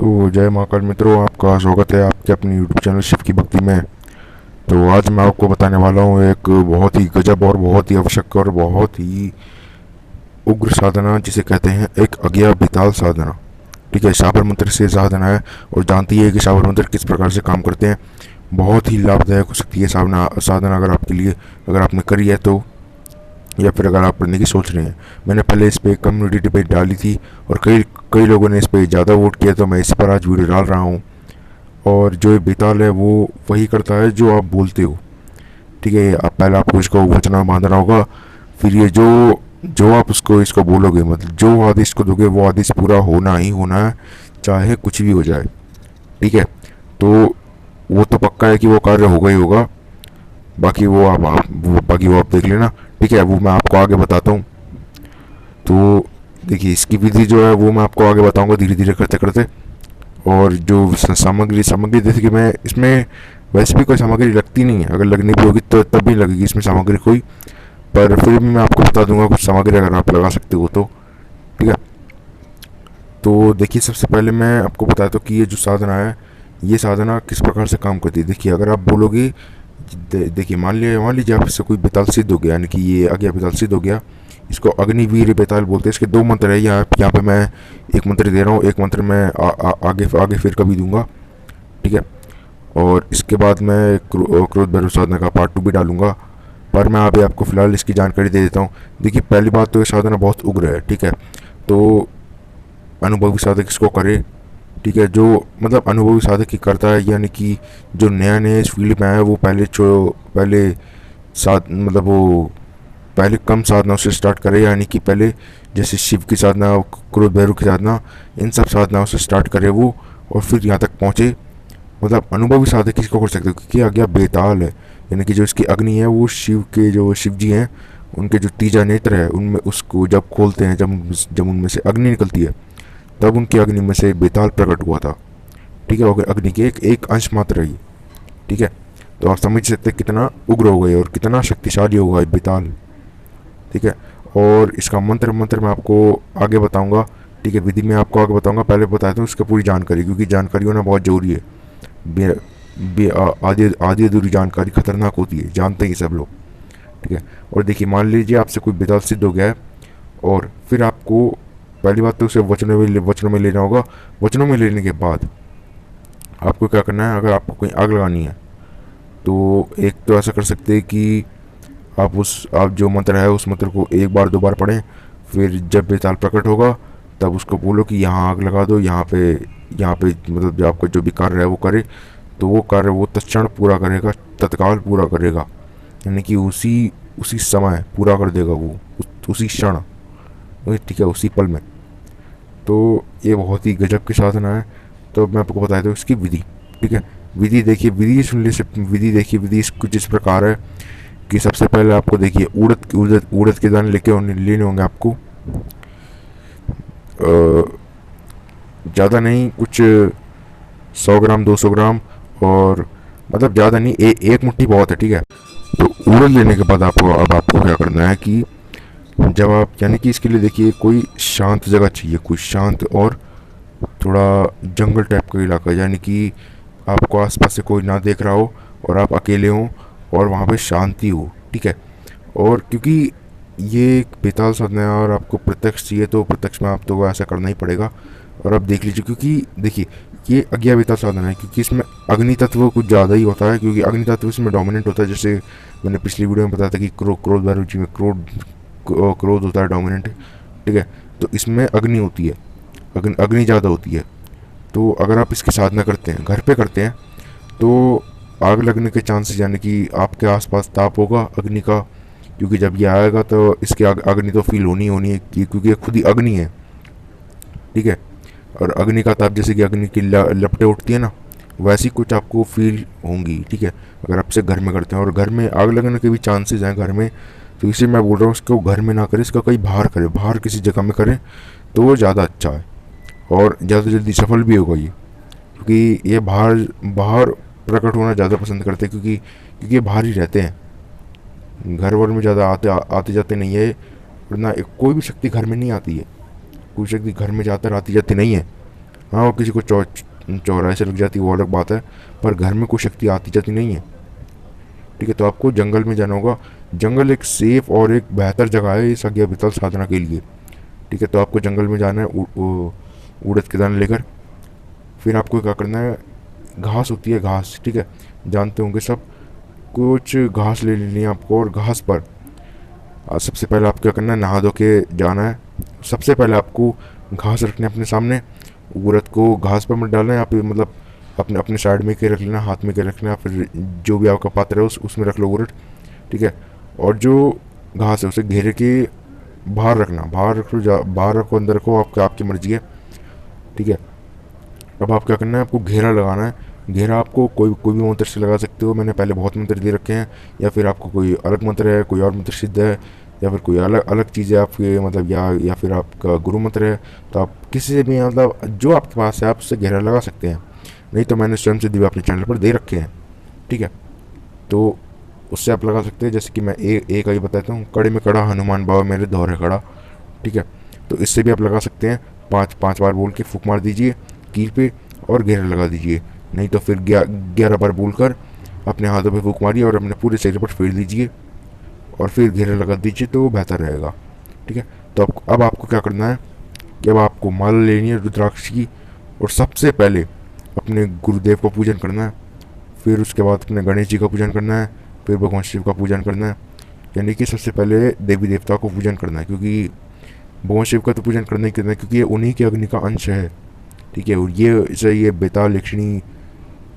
तो जय महाकाल मित्रों, आपका स्वागत है आपके अपने यूट्यूब चैनल शिव की भक्ति में। तो आज मैं आपको बताने वाला हूँ एक बहुत ही गजब और बहुत ही आवश्यक और बहुत ही उग्र साधना जिसे कहते हैं एक अज्ञा बिताल साधना। ठीक है, शाबर मंत्र से साधना है और जानती है कि शाबर मंत्र किस प्रकार से काम करते हैं। बहुत ही लाभदायक हो सकती है साधना अगर आपके लिए, अगर आपने करी है तो, या फिर अगर आप पढ़ने की सोच रहे हैं। मैंने पहले इस पर कम्युनिटी डिबेट डाली थी और कई कई लोगों ने इस पर ज़्यादा वोट किया, तो मैं इस पर आज वीडियो डाल रहा हूँ। और जो ये बेताल है वो वही करता है जो आप बोलते हो। ठीक है, आप पहले आपको इसको वचना बांधना होगा, फिर ये जो जो आप उसको इसको बोलोगे, मतलब जो आदेश को दोगे वो आदेश पूरा होना ही होना है, चाहे कुछ भी हो जाए। ठीक है, तो वो तो पक्का है कि वो कार्य होगा ही होगा। बाकी वो आप देख लेना। ठीक है, वो मैं आपको आगे बताता हूँ। तो देखिए, इसकी विधि जो है वो मैं आपको आगे बताऊंगा धीरे धीरे करते करते। और जो सामग्री सामग्री जैसे कि मैं इसमें वैसे भी कोई सामग्री लगती नहीं है, अगर लगनी भी होगी तो तब भी लगेगी इसमें सामग्री कोई, पर फिर भी मैं आपको बता दूंगा कुछ सामग्री अगर आप लगा सकते हो तो। ठीक है, तो देखिए, सबसे पहले मैं आपको बताता हूँ कि ये जो साधना है, ये साधना किस प्रकार से काम करती है। देखिए, अगर आप बोलोगे, देखिए मान लीजिए आपसे कोई बेताल सिद्ध हो गया, यानी कि ये अज्ञा बेताल सिद्ध हो गया। इसको अग्निवीर बेताल बोलते हैं। इसके दो मंत्र है, यहाँ पे मैं एक मंत्र दे रहा हूँ, एक मंत्र मैं आगे आगे फिर कभी दूंगा। ठीक है, और इसके बाद मैं क्रोध भैरव साधना का पार्ट 2 भी डालूंगा, पर मैं अभी आपको फिलहाल इसकी जानकारी दे देता हूँ। देखिए, पहली बात तो ये साधना बहुत उग्र है। ठीक है, तो अनुभवी साधक इसको करे। ठीक है, जो मतलब अनुभवी साधक ही करता है, यानी कि जो नया नया इस फील्ड में आया है वो पहले साध मतलब वो पहले कम साधनाओं से स्टार्ट करे, यानी कि पहले जैसे शिव की साधना, क्रोध भैरव की साधना, इन सब साधनाओं से स्टार्ट करे वो, और फिर यहाँ तक पहुँचे। मतलब अनुभवी साधक इसको कर सकते हो, क्योंकि आज्ञा बेताल है, यानी कि जो इसकी अग्नि है वो शिव के जो शिव जी हैं, उनके जो तीजा नेत्र है उनमें उसको जब खोलते हैं, जब उनमें से अग्नि निकलती है, तब उनकी अग्नि में से बेताल प्रकट हुआ था। ठीक है, और अग्नि के एक अंश मात्र है ये। ठीक है, तो आप समझ सकते हैं कितना उग्र हो गए और कितना शक्तिशाली होगा ये बेताल। ठीक है, और इसका मंत्र मैं आपको आगे बताऊंगा। ठीक है, विधि में आपको आगे बताऊंगा, पहले बताता हूँ इसका पूरी जानकारी, क्योंकि जानकारी होना बहुत ज़रूरी है। आधी आधी अधूरी जानकारी खतरनाक होती है, जानते ही सब लोग। ठीक है, और देखिए, मान लीजिए आपसे कोई बेताल सिद्ध हो गया है, और फिर आपको पहली बात तो उसे वचनों में लेना होगा। वचनों में लेने के बाद आपको क्या करना है, अगर आपको कोई आग लगानी है तो एक तो ऐसा कर सकते हैं कि आप जो मंत्र है उस मंत्र को एक बार दो बार पढ़ें, फिर जब बेताल प्रकट होगा तब उसको बोलो कि यहाँ आग लगा दो, यहाँ पे मतलब जो आपका जो भी कार्य है वो करे, तो वो कार्य वो तत्क्षण पूरा करेगा, तत्काल पूरा करेगा, यानी कि उसी उसी समय पूरा कर देगा वो, उसी क्षण। ठीक है, उसी पल में। तो ये बहुत ही गजब की साधना है। तो मैं आपको बताता हूँ इसकी विधि। ठीक है, विधि देखिए, विधि कुछ इस प्रकार है कि सबसे पहले आपको देखिए उड़द के दाने लेने होंगे आपको। ज़्यादा नहीं, कुछ 100 ग्राम 200 ग्राम, और मतलब ज़्यादा नहीं, एक मुट्ठी बहुत है। ठीक है, तो उड़द लेने के बाद आपको क्या करना है कि जब आप, यानी कि इसके लिए देखिए कोई शांत जगह चाहिए, कोई शांत और थोड़ा जंगल टाइप का इलाका, यानी कि आपको आसपास से कोई ना देख रहा हो और आप अकेले हों और वहाँ पे शांति हो। ठीक है, और क्योंकि ये एक बेताल साधना है और आपको प्रत्यक्ष चाहिए, तो प्रत्यक्ष में आप तो ऐसा करना ही पड़ेगा। और आप देख लीजिए, क्योंकि देखिए ये अज्ञा बेताल साधना है, क्योंकि इसमें अग्नि तत्व कुछ ज़्यादा ही होता है, क्योंकि अग्नि तत्व इसमें डोमिनेंट होता है। जैसे मैंने पिछली वीडियो में बताया था कि क्रोध भैरव जी में क्रोध होता है डोमिनेंट। ठीक है, तो इसमें अग्नि होती है, अग्नि ज़्यादा होती है। तो अगर आप इसकी साधना करते हैं, घर पे करते हैं, तो आग लगने के चांसेस, यानी कि आपके आसपास ताप होगा अग्नि का, क्योंकि जब ये आएगा तो इसकी अग्नि तो फील होनी है, क्योंकि ये खुद ही अग्नि है। ठीक है, और अग्नि का ताप जैसे कि अग्नि की लपटें उठती है ना, वैसी कुछ आपको फील होंगी। ठीक है, अगर आप इसे घर में करते हैं, और घर में आग लगने के भी चांसेस हैं घर में, तो इसे मैं बोल रहा हूँ इसको घर में ना करें, इसका कहीं बाहर करें, बाहर किसी जगह में करें तो वो ज़्यादा अच्छा है और ज़्यादा जल्दी सफल भी होगा ये, क्योंकि ये बाहर बाहर प्रकट होना ज़्यादा पसंद करते हैं, क्योंकि ये बाहर ही रहते हैं, घर वर में ज़्यादा आते जाते नहीं है। वरना कोई भी शक्ति घर में नहीं आती है, कोई शक्ति घर में ज़्यादातर आती जाती नहीं है। हाँ, वो किसी को चौराहे से लग जाती है वो अलग बात है, पर घर में कोई शक्ति आती जाती नहीं है। ठीक है, तो आपको जंगल में जाना होगा। जंगल एक सेफ और एक बेहतर जगह है इस अज्ञा वितल साधना के लिए। ठीक है, तो आपको जंगल में जाना है उड़द के दाने लेकर। फिर आपको क्या करना है, घास होती है घास, ठीक है, जानते होंगे सब। कुछ घास ले लेनी है आपको, और घास पर सबसे पहले आपको क्या करना है, नहा धो के जाना है। सबसे पहले आपको घास रखनी है अपने सामने। उड़द को घास पर मत डालना है, आप मतलब अपने अपने साइड में के रख लेना, हाथ में के रखना, फिर जो भी आपका पात्र है उसमें रख लो उड़द। ठीक है, और जो घास है उसे घेरे के बाहर रखना, बाहर रख लो, बाहर रखो अंदर रखो, आपकी मर्जी है। ठीक है, अब आप क्या करना है, आपको घेरा लगाना है। घेरा आपको कोई कोई भी मंत्र से लगा सकते हो, मैंने पहले बहुत मंत्र दे रखे हैं। या फिर आपको कोई अलग मंत्र है, कोई और मंत्र सिद्ध है, या फिर कोई अलग अलग चीज़ है आपके मतलब, या फिर आपका गुरु मंत्र है, तो आप किसी से भी मतलब जो आपके पास है आप उससे घेरा लगा सकते हैं। नहीं तो मैंने स्वयं सिद्धि भी अपने चैनल पर दे रखे हैं। ठीक है, तो उससे आप लगा सकते हैं। जैसे कि मैं एक आगे बताता हूँ, कड़े में कड़ा हनुमान बाबा मेरे दौरे खड़ा। ठीक है, तो इससे भी आप लगा सकते हैं। 5 बार बोल के फूक मार दीजिए कील पे और घेरा लगा दीजिए। नहीं तो फिर 11 बार बोलकर अपने हाथों पे फूक मारिए और अपने पूरे शरीर पर फेर दीजिए और फिर घेरा लगा दीजिए, तो वो बेहतर रहेगा। ठीक है, तो अब आपको क्या करना है कि अब आपको माला लेनी है रुद्राक्ष की, और सबसे पहले अपने गुरुदेव का पूजन करना है। फिर उसके बाद अपने गणेश जी का पूजन करना है, फिर भगवान शिव का पूजन करना है। यानी कि सबसे पहले देवी देवता को पूजन करना है, क्योंकि भगवान शिव का तो पूजन करना ही करना है, क्योंकि ये उन्हीं के अग्नि का अंश है। ठीक है, और ये बेताल, यक्षिणी,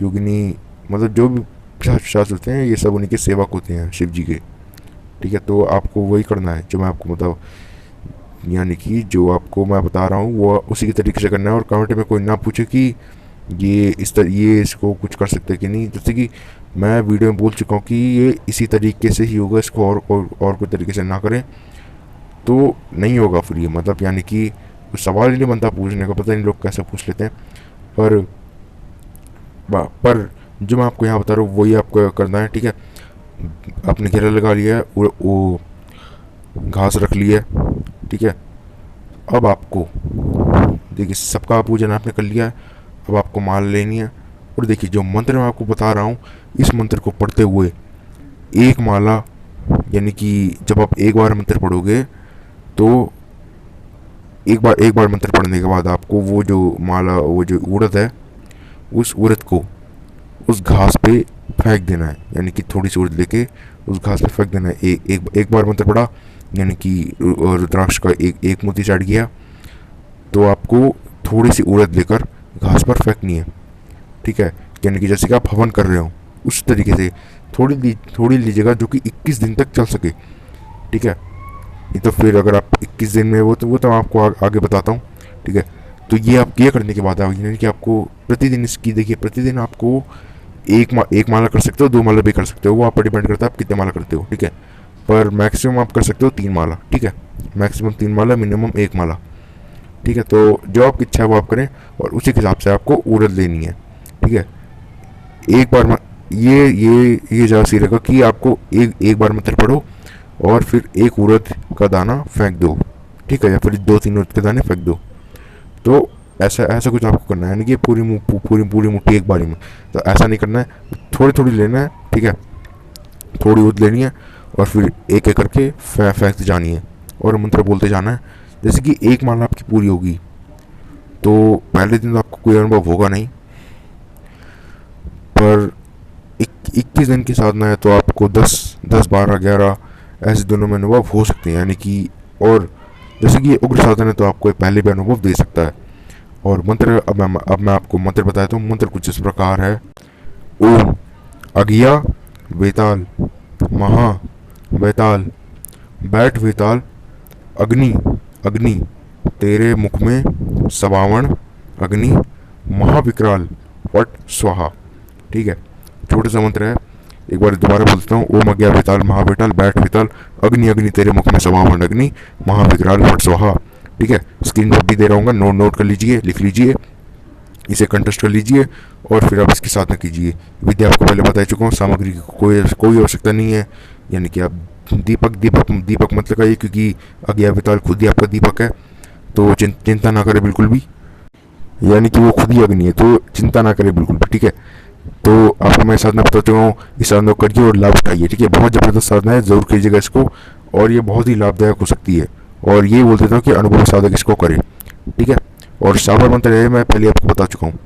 योगिनी, मतलब जो भी शास्त्र होते हैं ये सब उन्हीं के सेवक होते हैं शिव जी के। ठीक है, तो आपको वही करना है जो मैं आपको मतलब, यानी कि जो आपको मैं बता रहा हूँ वो उसी के तरीके से करना है। और कमेंट में कोई ना पूछे कि ये इसको कुछ कर सकते हैं कि नहीं, जैसे कि मैं वीडियो में बोल चुका हूँ कि ये इसी तरीके से ही होगा, इसको और कोई तरीके से ना करें तो नहीं होगा फिर ये, मतलब यानी कि कुछ सवाल ही नहीं बनता पूछने का, पता नहीं लोग कैसे पूछ लेते हैं। पर पर जो मैं आपको यहाँ बता रहा हूँ वही आपको करना है। ठीक है, आपने घेरा लगा लिया है, वो घास रख ली है। ठीक है, अब आपको देखिए सबका पूजन आपने कर लिया है। अब आपको माल लेनी है, और देखिए जो मंत्र मैं आपको बता रहा हूँ इस मंत्र को पढ़ते हुए एक माला, यानी कि जब आप एक बार मंत्र पढ़ोगे तो एक बार मंत्र पढ़ने के बाद आपको वो जो माला, वो जो उड़द है, उस उड़द को उस घास पे फेंक देना है। यानी कि थोड़ी सी उड़द लेके उस घास पे फेंक देना है। एक बार मंत्र पढ़ा, यानी कि रुद्राक्ष का एक मोती चढ़ गया, तो आपको थोड़ी सी उड़द लेकर घास पर फेंकनी है। ठीक है, यानी कि जैसे कि आप हवन कर रहे हो उस तरीके से थोड़ी लीजिएगा, जो कि 21 दिन तक चल सके। ठीक है, नहीं तो फिर अगर आप 21 दिन में वो तो मैं आपको आगे बताता हूँ। ठीक है, तो ये आप ये करने के बाद यानी कि आपको प्रतिदिन इसकी देखिए, प्रतिदिन आपको एक माला कर सकते हो, 2 माला भी कर सकते हो, वो आप पर डिपेंड करता है आप कितने माला करते हो। ठीक है, पर मैक्सिमम आप कर सकते हो 3 माला। ठीक है, मैक्सिमम 3 माला, मिनिमम 1 माला। ठीक है, तो जो आपकी इच्छा है वो आप करें, और उसी के हिसाब से आपको उड़द लेनी है। ठीक है, एक बार ये ज़्यादा सही रहेगा कि आपको एक बार मंत्र पढ़ो और फिर एक उड़द का दाना फेंक दो। ठीक है, या फिर 2-3 उड़द के दाने फेंक दो। तो ऐसा कुछ आपको करना है, यानी कि पूरी मुट्ठी एक बारी में तो ऐसा नहीं करना है, थोड़ी थोड़ी लेना है। ठीक है, थोड़ी उड़द लेनी है और फिर एक एक करके फेंकते जानी है और मंत्र बोलते जाना है। जैसे कि एक माला आपकी पूरी होगी तो पहले दिन तो आपको कोई अनुभव होगा नहीं, पर 21 दिन की साधना है तो आपको 10, 12, 11 ऐसे दिनों में अनुभव हो सकते हैं। यानी कि और जैसे कि ये उग्र साधन है तो आपको पहले भी अनुभव दे सकता है। और मंत्र अब मैं आपको मंत्र बताता हूँ। मंत्र कुछ इस प्रकार है: ओम अगिया वेताल महा वेताल बैठ वेताल अग्नि अग्नि तेरे मुख में सवावण अग्नि महाविकराल पट स्वाहा। ठीक है, छोटे सा मंत्र है, एक बार दोबारा बोलता हूँ। ओम अज्ञा वेताल महावेताल बैठ वेताल अग्नि अग्नि तेरे मुख में सवावण अग्नि महाविकराल पट स्वाहा। ठीक है, स्क्रीन शॉट भी दे रहा हूँ, नोट कर लीजिए, लिख लीजिए, इसे कंटेस्ट कर लीजिए और फिर आप इसकी साधना कीजिए। विद्या आपको पहले बता चुका हूँ, सामग्री की कोई आवश्यकता नहीं है। यानी कि आप दीपक मत लगाइए, क्योंकि अज्ञा वेताल खुद ही आपका दीपक है, तो चिंता ना करें बिल्कुल भी। यानी कि वो खुद ही अग्नि है, तो चिंता ना करें बिल्कुल भी, ठीक है। तो आपको मैं साधना बता चुका हूँ, इस साधना को करिए और लाभ उठाइए, ठीक है। बहुत ज़बरदस्त साधना है, ज़रूर कीजिएगा इसको, और ये बहुत ही लाभदायक हो सकती है। और ये बोल देता हूँ कि अनुभव साधक इसको करे, ठीक है। और साबर मंत्र है, मैं पहले आपको बता चुका हूँ।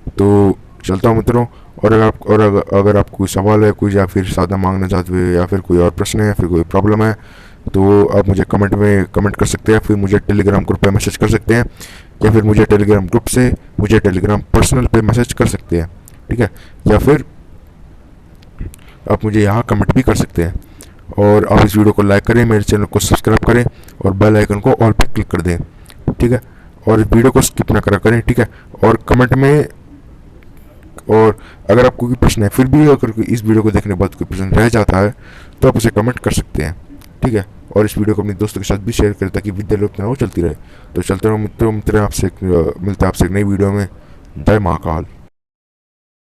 तो चलता हूँ मित्रों। अगर आपको कोई सवाल है, कोई, या फिर साधना मांगना चाहते हो, या फिर कोई और प्रश्न है, या फिर कोई प्रॉब्लम है, तो आप मुझे कमेंट में कमेंट कर सकते हैं, फिर मुझे टेलीग्राम ग्रुप पे मैसेज कर सकते हैं, या फिर मुझे टेलीग्राम ग्रुप से मुझे टेलीग्राम पर्सनल पे मैसेज कर सकते हैं, ठीक है। या फिर आप मुझे यहाँ कमेंट भी कर सकते हैं। और आप इस वीडियो को लाइक करें, मेरे चैनल को सब्सक्राइब करें, और बेल आइकन को ऑल पे क्लिक कर दें, ठीक है। और इस वीडियो को स्किप ना करा करें, ठीक है। और कमेंट में, और अगर आपको कोई प्रश्न है, फिर भी अगर इस वीडियो को देखने के बाद कोई प्रश्न रह जाता है, तो आप उसे कमेंट कर सकते हैं, ठीक है। और इस वीडियो को अपने दोस्तों के साथ भी शेयर करें, ताकि विद्या लोकना वो चलती रहे। तो चलते रहो मित्रों, आपसे मिलते हैं आपसे एक नई वीडियो में। जय महाकाल।